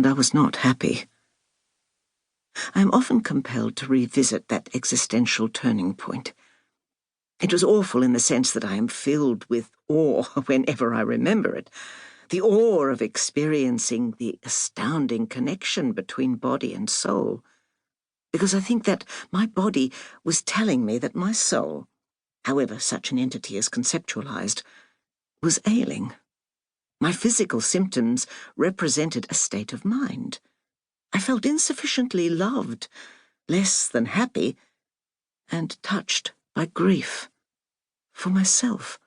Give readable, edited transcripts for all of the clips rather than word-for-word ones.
I was not happy. I am often compelled to revisit that existential turning point. It was awful in the sense that I am filled with awe whenever I remember it, the awe of experiencing the astounding connection between body and soul, because I think that my body was telling me that my soul, however such an entity is conceptualized, was ailing. My physical symptoms represented a state of mind. I felt insufficiently loved, less than happy, and touched by grief. For myself,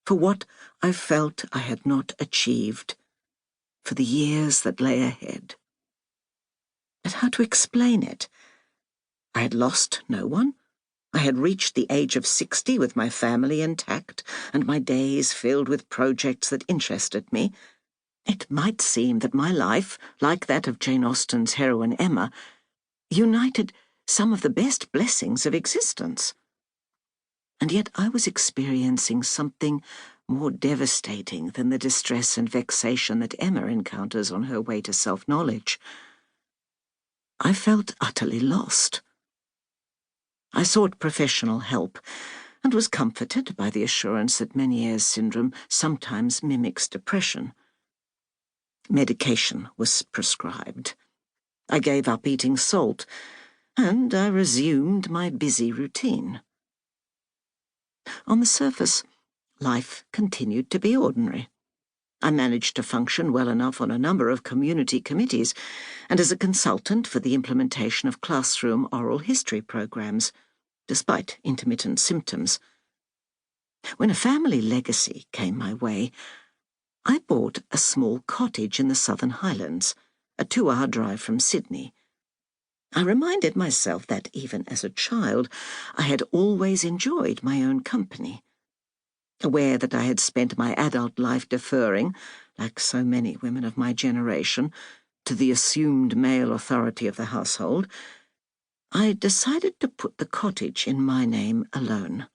for what I felt I had not achieved, for the years that lay ahead. But how to explain it? I had lost no one. I had reached the age of 60 with my family intact and my days filled with projects that interested me. It might seem that my life, like that of Jane Austen's heroine Emma, united some of the best blessings of existence. And yet I was experiencing something more devastating than the distress and vexation that Emma encounters on her way to self-knowledge. I felt utterly lost. I sought professional help and was comforted by the assurance that Meniere's syndrome sometimes mimics depression. Medication was prescribed. I gave up eating salt, and I resumed my busy routine. On the surface, life continued to be ordinary. I managed to function well enough on a number of community committees and as a consultant for the implementation of classroom oral history programs, despite intermittent symptoms. When a family legacy came my way, I bought a small cottage in the Southern Highlands, a 2-hour drive from Sydney. I reminded myself that, even as a child, I had always enjoyed my own company. Aware that I had spent my adult life deferring, like so many women of my generation, to the assumed male authority of the household, I decided to put the cottage in my name alone.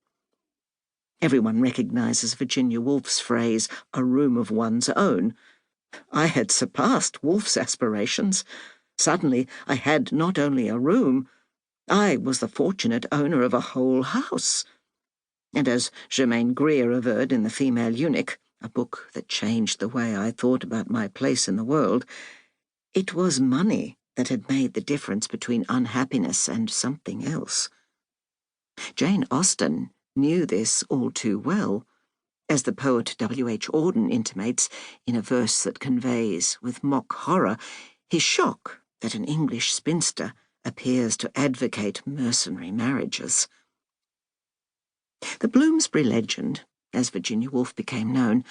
Everyone recognizes Virginia Woolf's phrase, "a room of one's own." I had surpassed Woolf's aspirations. Suddenly, I had not only a room, I was the fortunate owner of a whole house. And as Germaine Greer averred in The Female Eunuch, a book that changed the way I thought about my place in the world, it was money that had made the difference between unhappiness and something else. Jane Austen knew this all too well, as the poet W.H. Auden intimates in a verse that conveys, with mock horror, his shock that an English spinster appears to advocate mercenary marriages. The Bloomsbury legend, as Virginia Woolf became known,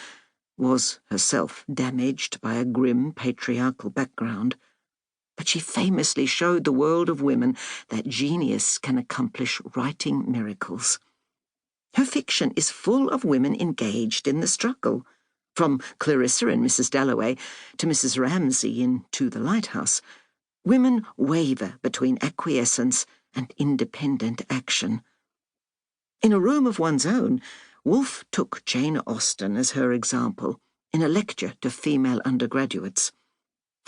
was herself damaged by a grim patriarchal background, but she famously showed the world of women that genius can accomplish writing miracles. Her fiction is full of women engaged in the struggle, from Clarissa in Mrs. Dalloway to Mrs. Ramsay in To the Lighthouse. Women waver between acquiescence and independent action. In A Room of One's Own, Woolf took Jane Austen as her example in a lecture to female undergraduates.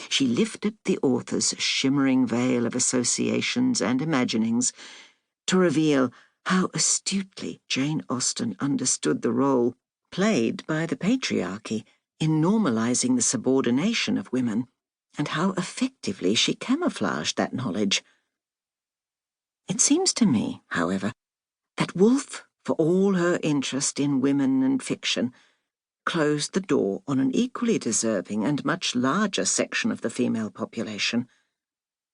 She lifted the author's shimmering veil of associations and imaginings to reveal how astutely Jane Austen understood the role played by the patriarchy in normalizing the subordination of women, and how effectively she camouflaged that knowledge. It seems to me, however, that Woolf, for all her interest in women and fiction, closed the door on an equally deserving and much larger section of the female population.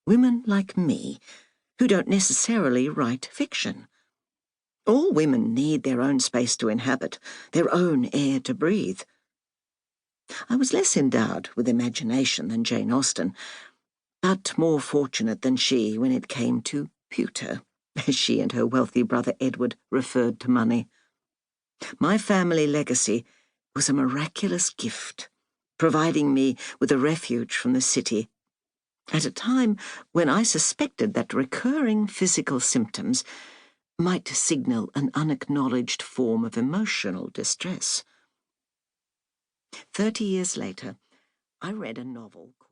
Women like me, who don't necessarily write fiction. All women need their own space to inhabit, their own air to breathe. I was less endowed with imagination than Jane Austen, but more fortunate than she when it came to pewter, as she and her wealthy brother Edward referred to money. My family legacy was a miraculous gift, providing me with a refuge from the city, at a time when I suspected that recurring physical symptoms might signal an unacknowledged form of emotional distress. 30 years later, I read a novel